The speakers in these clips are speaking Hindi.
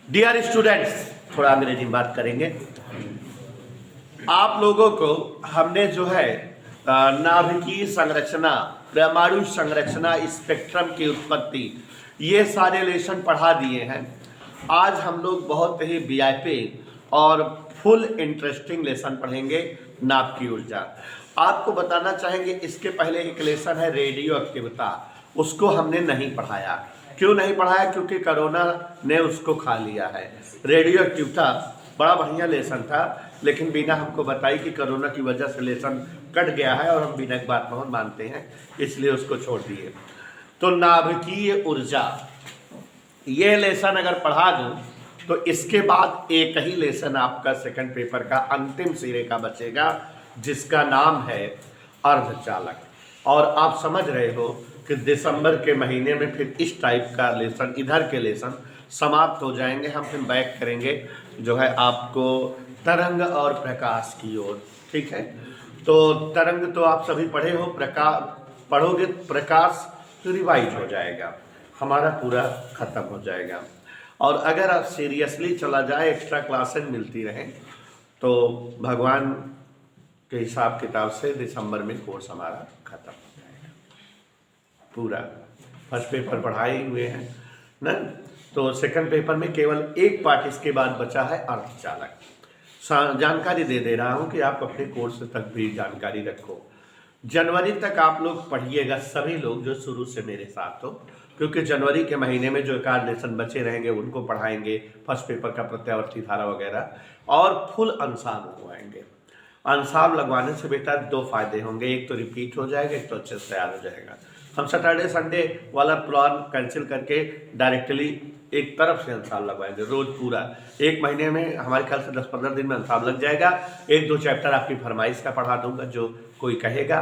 डियर स्टूडेंट्स, थोड़ा अंग्रेजी में बात करेंगे। आप लोगों को हमने जो है नाभिकीय संरचना, परमाणु संरचना, स्पेक्ट्रम की उत्पत्ति, ये सारे लेसन पढ़ा दिए हैं। आज हम लोग बहुत ही वीआईपी और फुल इंटरेस्टिंग लेसन पढ़ेंगे, नाभ की ऊर्जा। आपको बताना चाहेंगे, इसके पहले एक लेसन है रेडियो एक्टिविता, उसको हमने नहीं पढ़ाया। क्यों नहीं पढ़ाया? क्योंकि कोरोना ने उसको खा लिया है। रेडियो एक्टिविटा बड़ा बढ़िया लेसन था, लेकिन बिना हमको बताई कि कोरोना की वजह से लेसन कट गया है और हम बिना एक बात बहुत मानते हैं, इसलिए उसको छोड़ दिए। तो नाभिकीय ऊर्जा ये लेसन अगर पढ़ा दूं तो इसके बाद एक ही लेसन आपका सेकंड पेपर का अंतिम सिरे का बचेगा, जिसका नाम है अर्धचालक। और आप समझ रहे हो कि दिसंबर के महीने में फिर इस टाइप का लेसन, इधर के लेसन समाप्त हो जाएंगे। हम फिर बैक करेंगे जो है आपको तरंग और प्रकाश की ओर। ठीक है, तो तरंग तो आप सभी पढ़े हो, प्रकाश पढ़ोगे, प्रकाश तो रिवाइज हो जाएगा, हमारा पूरा खत्म हो जाएगा। और अगर आप सीरियसली चला जाए, एक्स्ट्रा क्लासेस मिलती रहें, तो भगवान के हिसाब किताब से दिसंबर में कोर्स हमारा खत्म हो जाएगा पूरा। फर्स्ट पेपर पढ़ाए हुए हैं ना, तो सेकंड पेपर में केवल एक पार्ट इसके बाद बचा है अर्धचालक। जानकारी दे दे रहा हूं कि आप अपने कोर्स तक भी जानकारी रखो। जनवरी तक आप लोग पढ़िएगा, सभी लोग जो शुरू से मेरे साथ हो, क्योंकि जनवरी के महीने में जो एक आध लेसन बचे रहेंगे उनको पढ़ाएंगे, फर्स्ट पेपर का प्रत्यावर्ती धारा वगैरह, और फुल अंशाब लगवाएंगे। अंशाब लगवाने से बेटा दो फायदे होंगे, एक तो रिपीट हो जाएगा, एक तो अच्छे से तैयार हो जाएगा। हम सैटरडे संडे वाला प्लान कैंसिल करके डायरेक्टली एक तरफ से अंशाब लगवाएंगे, रोज पूरा। एक महीने में हमारे ख्याल से 10-15 दिन में अंशाब लग जाएगा। एक दो चैप्टर आपकी फरमाइश का पढ़ा दूंगा जो कोई कहेगा,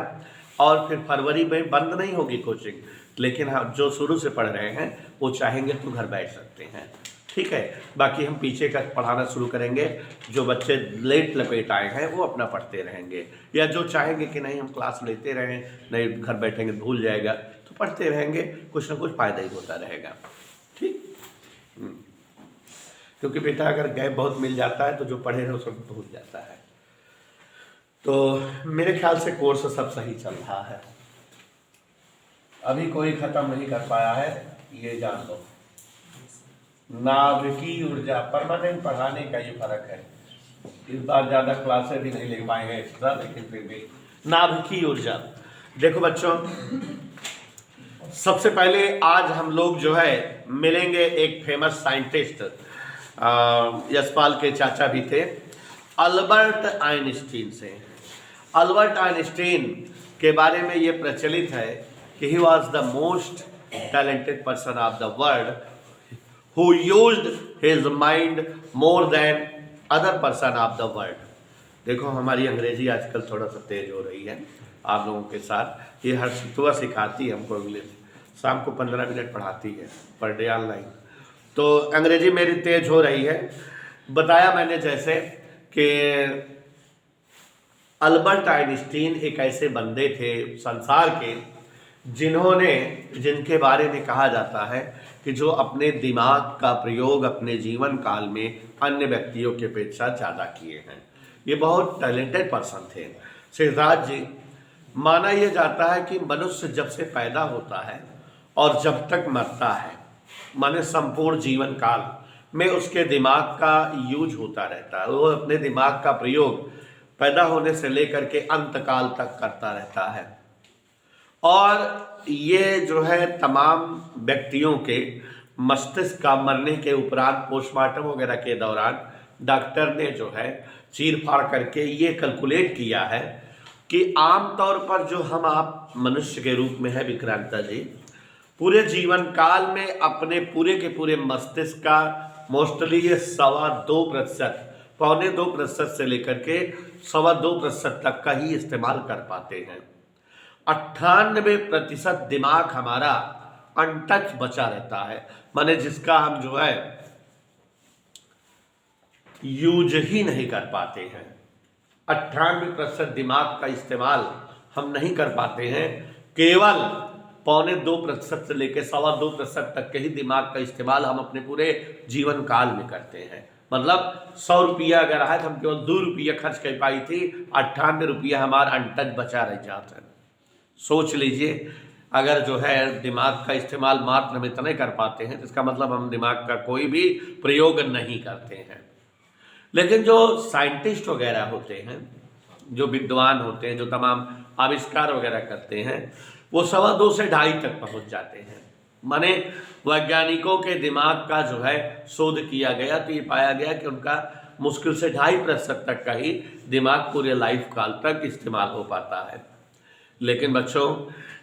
और फिर फरवरी में बंद नहीं होगी कोचिंग, लेकिन हाँ जो शुरू से पढ़ रहे हैं वो चाहेंगे तो घर बैठ सकते हैं। ठीक है, बाकी हम पीछे का पढ़ाना शुरू करेंगे। जो बच्चे लेट लपेट आए हैं वो अपना पढ़ते रहेंगे, या जो चाहेंगे कि नहीं हम क्लास लेते रहें, नहीं घर बैठेंगे भूल जाएगा, तो पढ़ते रहेंगे, कुछ ना कुछ फायदा ही होता रहेगा। ठीक, क्योंकि बेटा अगर गैप बहुत मिल जाता है तो जो पढ़े रहे सब भूल जाता है। तो मेरे ख्याल से कोर्स सब सही चल रहा है, अभी कोई खत्म नहीं कर पाया है, ये जान लो। नाभिकीय ऊर्जा परमानेंट पढ़ाने का ये फर्क है। इस बार ज्यादा क्लासेस भी नहीं ले पाएंगे एक्स्ट्रा, लेकिन फिर भी नाभिकीय ऊर्जा। देखो बच्चों, सबसे पहले आज हम लोग जो है मिलेंगे एक फेमस साइंटिस्ट, यशपाल के चाचा भी थे, अल्बर्ट आइंस्टीन से। अल्बर्ट आइंस्टीन के बारे में ये प्रचलित है कि he was the most talented person of the world who used his mind more than other person of the world। देखो हमारी अंग्रेजी आजकल थोड़ा सा तेज हो रही है आप लोगों के साथ। ये हर सुबह सिखाती है हमको इंग्लिश, शाम को 15 मिनट पढ़ाती है पर डे ऑनलाइन, तो अंग्रेजी मेरी तेज हो रही है। बताया मैंने जैसे कि अल्बर्ट आइंस्टीन एक ऐसे बंदे थे संसार के जिनके बारे में कहा जाता है कि जो अपने दिमाग का प्रयोग अपने जीवन काल में अन्य व्यक्तियों की अपेक्षा ज़्यादा किए हैं। ये बहुत टैलेंटेड पर्सन थे सिद्धार्थ जी। माना यह जाता है कि मनुष्य जब से पैदा होता है और जब तक मरता है, माने संपूर्ण जीवन काल में उसके दिमाग का यूज होता रहता है। वो अपने दिमाग का प्रयोग पैदा होने से लेकर के अंत काल तक करता रहता है। और ये जो है तमाम व्यक्तियों के मस्तिष्क का मरने के उपरांत पोस्टमार्टम वगैरह के दौरान डॉक्टर ने जो है चीर फाड़ करके ये कैलकुलेट किया है कि आमतौर पर जो हम आप मनुष्य के रूप में है विक्रांता जी, पूरे जीवन काल में अपने पूरे के पूरे मस्तिष्क का मोस्टली ये 2.25%, 1.25% से लेकर के 2.25% तक का ही इस्तेमाल कर पाते हैं। 98% दिमाग हमारा अनटच बचा रहता है, माने जिसका हम जो है यूज ही नहीं कर पाते हैं। 98% दिमाग का इस्तेमाल हम नहीं कर पाते हैं। केवल -2.25% से लेकर 2.25% तक के ही दिमाग का इस्तेमाल हम अपने पूरे जीवन काल में करते हैं। मतलब 100 रुपया अगर आए तो हम केवल 2 रुपया खर्च कर पाई थी, 98 रुपया हमारा अनटच बचा रह जाता है। सोच लीजिए, अगर जो है दिमाग का इस्तेमाल मात्र हम इतने कर पाते हैं तो इसका मतलब हम दिमाग का कोई भी प्रयोग नहीं करते हैं। लेकिन जो साइंटिस्ट वगैरह होते हैं, जो विद्वान होते हैं, जो तमाम आविष्कार वगैरह करते हैं, वो 2.25 से 2.5 तक पहुंच जाते हैं। माने वैज्ञानिकों के दिमाग का जो है शोध किया गया तो ये पाया गया कि उनका मुश्किल से 2.5% तक का ही दिमाग पूरे लाइफ काल तक इस्तेमाल हो पाता है। लेकिन बच्चों,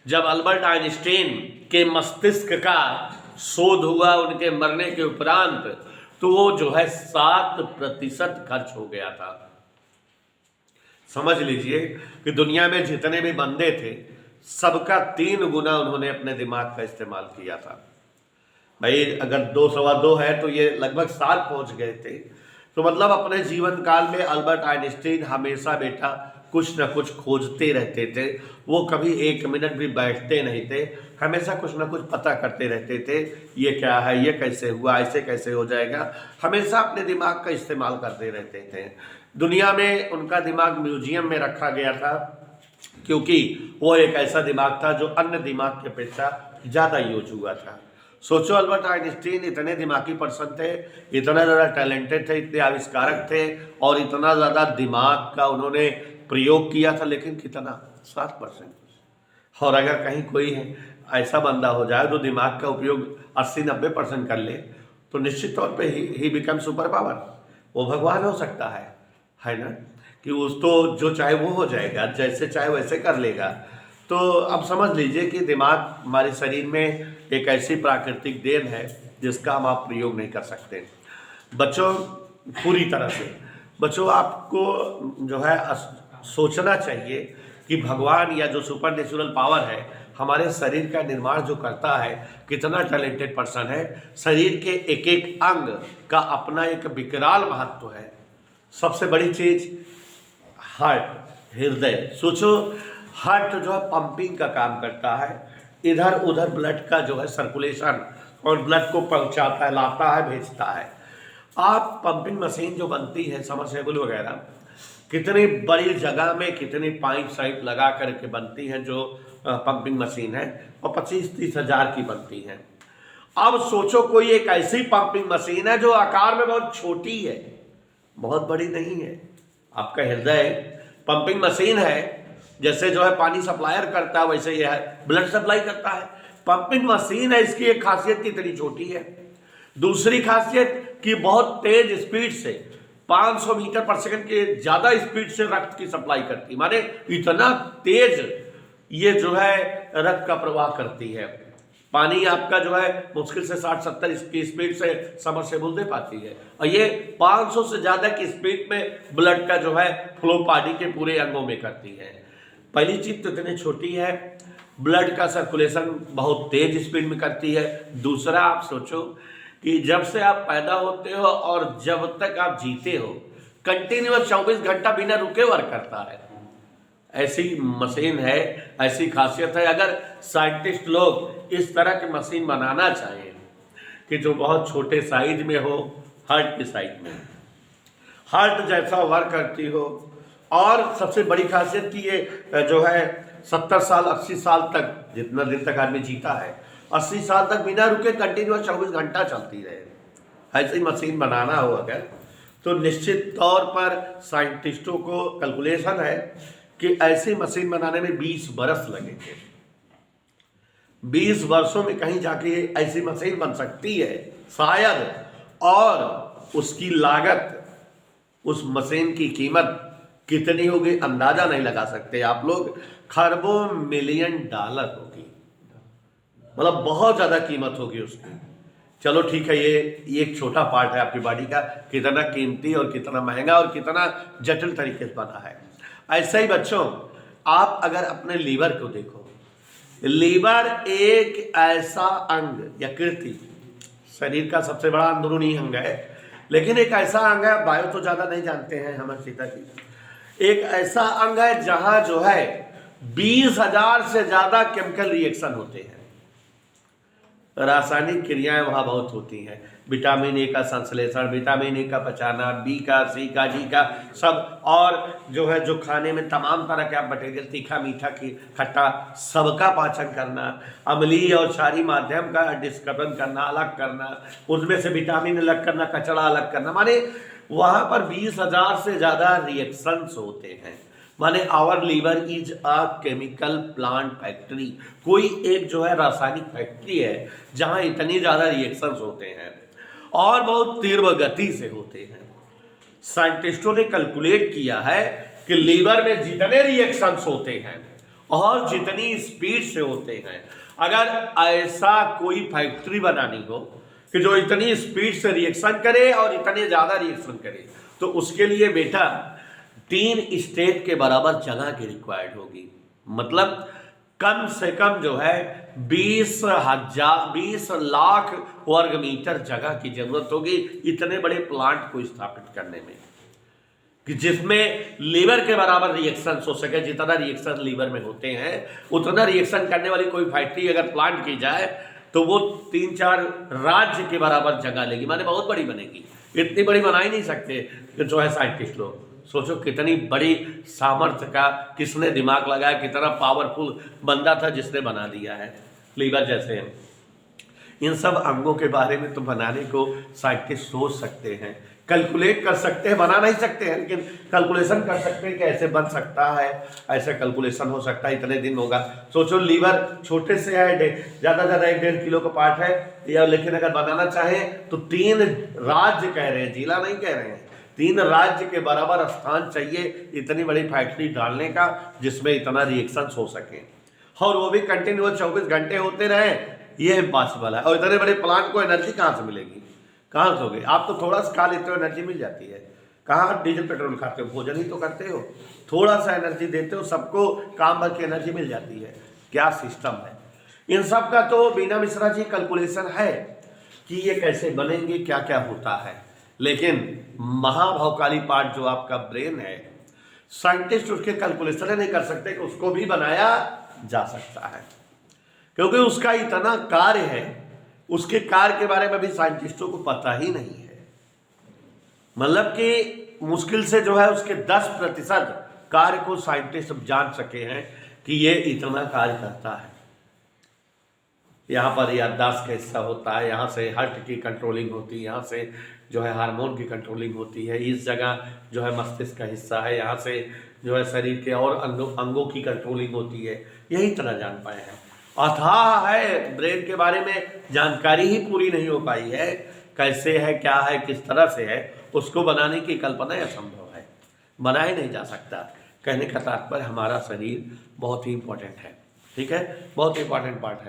जब अल्बर्ट आइंस्टीन के मस्तिष्क का शोध हुआ उनके मरने के उपरांत, तो वो जो है 7% खर्च हो गया था। समझ लीजिए कि दुनिया में जितने भी बंदे थे सबका 3 गुना उन्होंने अपने दिमाग का इस्तेमाल किया था। भाई अगर 2 सवा 2 है तो ये लगभग 7 पहुंच गए थे। तो मतलब अपने जीवन काल में अल्बर्ट आइंस्टीन हमेशा बेटा कुछ न कुछ खोजते रहते थे। वो कभी 1 मिनट भी बैठते नहीं थे, हमेशा कुछ न कुछ पता करते रहते थे। ये क्या है, ये कैसे हुआ, ऐसे कैसे हो जाएगा, हमेशा अपने दिमाग का इस्तेमाल करते रहते थे। दुनिया में उनका दिमाग म्यूजियम में रखा गया था क्योंकि वो एक ऐसा दिमाग था जो अन्य दिमाग की अपेक्षा ज़्यादा यूज हुआ था। सोचो, अल्बर्ट आइंस्टीन इतने दिमागी पर्सन थे, इतना ज़्यादा टैलेंटेड थे, इतने आविष्कारक थे और इतना ज़्यादा दिमाग का उन्होंने प्रयोग किया था, लेकिन कितना 7%। और अगर कहीं कोई ऐसा बंदा हो जाए जो दिमाग का उपयोग 80-90% कर ले तो निश्चित तौर पे ही बिकम सुपर पावर, वो भगवान हो सकता है ना, कि उस तो जो चाहे वो हो जाएगा, जैसे चाहे वैसे कर लेगा। तो अब समझ लीजिए कि दिमाग हमारे शरीर में एक ऐसी प्राकृतिक देन है जिसका हम आप प्रयोग नहीं कर सकते। बच्चों, पूरी तरह से बच्चों आपको जो है सोचना चाहिए कि भगवान या जो सुपर नेचुरल पावर है हमारे शरीर का निर्माण जो करता है, कितना टैलेंटेड पर्सन है। शरीर के एक एक अंग का अपना एक विकराल महत्व है। सबसे बड़ी चीज हार्ट, हृदय। सोचो, हार्ट जो है पंपिंग का काम करता है, इधर उधर ब्लड का जो है सर्कुलेशन और ब्लड को पहुंचाता है, लाता है, भेजता है। आप पंपिंग मशीन जो बनती है, समरसेबल वगैरह, कितनी बड़ी जगह में कितनी पाइप साइप लगा करके बनती है जो पंपिंग मशीन है, और 25-30 हज़ार की बनती है। अब सोचो, कोई एक ऐसी पंपिंग मशीन है जो आकार में बहुत छोटी है, बहुत बड़ी नहीं है। आपका हृदय पंपिंग मशीन है, जैसे जो है पानी सप्लायर करता है वैसे ये है, ब्लड सप्लाई करता है। पंपिंग मशीन है, इसकी एक खासियत कितनी छोटी है। दूसरी खासियत कि बहुत तेज स्पीड से 500 मीटर पर सेकंड के ज्यादा स्पीड से रक्त की सप्लाई करती है। माने इतना तेज ये जो है रक्त का प्रवाह करती है। पानी आपका जो है मुश्किल से 60-70 की स्पीड से सबमर्सिबल दे पाती है, और ये 500 से ज्यादा की स्पीड में ब्लड का जो है फ्लो बॉडी के पूरे अंगों में करती है। पहली चीज तो इतनी छोटी है, ब्लड का सर्कुलेशन बहुत तेज स्पीड में करती है। दूसरा, आप सोचो कि जब से आप पैदा होते हो और जब तक आप जीते हो, कंटिन्यूअस 24 घंटा बिना रुके वर्क करता है। ऐसी मशीन है, ऐसी खासियत है। अगर साइंटिस्ट लोग इस तरह की मशीन बनाना चाहें कि जो बहुत छोटे साइज में हो, हार्ट की साइज में, हार्ट जैसा वर्क करती हो, और सबसे बड़ी खासियत कि ये जो है 70 साल 80 साल तक, जितना दिन तक आदमी जीता है, 80 साल तक बिना रुके कंटिन्यूअस 24 घंटा चलती रहे। ऐसी मशीन बनाना हो अगर, तो निश्चित तौर पर साइंटिस्टों को कैलकुलेशन है कि ऐसी मशीन बनाने में 20 बरस लगेंगे। 20 वर्षों में कहीं जाके ऐसी मशीन बन सकती है शायद, और उसकी लागत, उस मशीन की कीमत कितनी होगी अंदाजा नहीं लगा सकते आप लोग। खरबों मिलियन डॉलर होगी, मतलब बहुत ज्यादा कीमत होगी उसकी। चलो ठीक है, ये एक छोटा पार्ट है आपकी बॉडी का, कितना कीमती और कितना महंगा और कितना जटिल तरीके से बना है। ऐसे ही बच्चों, आप अगर अपने लीवर को देखो, लीवर एक ऐसा अंग या कृति, शरीर का सबसे बड़ा अंदरूनी अंग है, लेकिन एक ऐसा अंग है, बायो तो ज्यादा नहीं जानते हैं हम सीता जी, एक ऐसा अंग है जहां जो है 20,000 से ज्यादा केमिकल रिएक्शन होते हैं, रासायनिक क्रियाएं वहां बहुत होती हैं। विटामिन ए का संश्लेषण, विटामिन ए का पचाना, बी का, सी का, जी का सब, और जो है जो खाने में तमाम तरह के आप मटेरियल, तीखा मीठा की खट्टा, सबका पाचन करना, अम्लीय और क्षारीय माध्यम का डिस्करण करना, अलग करना, उसमें से विटामिन अलग करना, कचरा अलग करना, माने वहां पर 20,000 से ज्यादा रिएक्शंस होते हैं। माने our liver is a chemical plant factory, कोई एक जो है रासायनिक फैक्ट्री है जहां इतनी ज्यादा रिएक्शंस होते हैं और बहुत तीव्र गति से होते हैं। साइंटिस्टों ने कैलकुलेट किया है कि लीवर में जितने रिएक्शंस होते हैं और जितनी स्पीड से होते हैं, अगर ऐसा कोई फैक्ट्री बनानी हो कि जो इतनी स्पीड से रिएक्शन करे और इतने ज्यादा रिएक्शन करे, तो उसके लिए बेटा 3 स्टेट के बराबर जगह की रिक्वायर्ड होगी। मतलब कम से कम जो है 20 लाख वर्ग मीटर जगह की जरूरत होगी इतने बड़े प्लांट को स्थापित करने में, कि जिसमें लीवर के बराबर रिएक्शन हो सके। जितना रिएक्शन लीवर में होते हैं उतना रिएक्शन करने वाली कोई फैक्ट्री अगर प्लांट की जाए तो वो 3-4 राज्य के बराबर जगह लेगी, माने बहुत बड़ी बनेगी। इतनी बड़ी बना ही नहीं सकते कि जो है साइंटिस्ट लोग। सोचो कितनी बड़ी सामर्थ्य का किसने दिमाग लगाया, कितना पावरफुल बंदा था जिसने बना दिया है लीवर जैसे। इन सब अंगों के बारे में तो बनाने को साइंटिस्ट सोच सकते हैं, कैलकुलेट कर सकते हैं, बना नहीं सकते हैं, लेकिन कैलकुलेशन कर सकते हैं कि ऐसे बन सकता है, ऐसा कैलकुलेशन हो सकता है, इतने दिन होगा। सोचो लीवर छोटे से है, ज़्यादा 1.5 किलो का पार्ट है, या लेकिन अगर बनाना चाहें तो 3 राज्य कह रहे हैं, जिला नहीं कह रहे हैं, 3 राज्य के बराबर स्थान चाहिए इतनी बड़ी फैक्ट्री डालने का जिसमें इतना रिएक्शन हो सके, और वो भी कंटिन्यूअस 24 घंटे होते रहे, ये इम्पॉसिबल है। और इतने बड़े प्लांट को एनर्जी कहाँ से मिलेगी, कहाँ से होगी? आप तो थोड़ा सा खा लेते हो एनर्जी मिल जाती है, कहाँ आप डीजल पेट्रोल खाते हो, भोजन ही तो करते हो, थोड़ा सा एनर्जी देते हो, सबको काम भर की एनर्जी मिल जाती है। क्या सिस्टम है इन सब का। तो बीना मिश्रा जी कैलकुलेशन है कि ये कैसे बनेंगे, क्या क्या होता है, लेकिन महाभौकाली पार्ट जो आपका ब्रेन है, साइंटिस्ट उसके कैलकुलेशन नहीं कर सकते कि उसको भी बनाया जा सकता है, क्योंकि उसका इतना कार्य है, उसके कार्य के बारे में भी साइंटिस्टों को पता ही नहीं है। मतलब कि मुश्किल से जो है उसके 10% कार्य को साइंटिस्ट जान सके हैं कि ये इतना कार्य करता है। यहाँ पर याददाश्त का हिस्सा होता है, यहाँ से हार्ट की कंट्रोलिंग होती है, यहाँ से जो है हार्मोन की कंट्रोलिंग होती है, इस जगह जो है मस्तिष्क का हिस्सा है, यहाँ से जो है शरीर के और अंगों की कंट्रोलिंग होती है। यही तरह जान पाए हैं। अथाह है ब्रेन के बारे में जानकारी ही पूरी नहीं हो पाई है, कैसे है, क्या है, किस तरह से है, उसको बनाने की कल्पना असंभव है, बना ही नहीं जा सकता। कहने का तात्पर्य हमारा शरीर बहुत ही इंपॉर्टेंट है, ठीक है, बहुत इंपॉर्टेंट पार्ट है।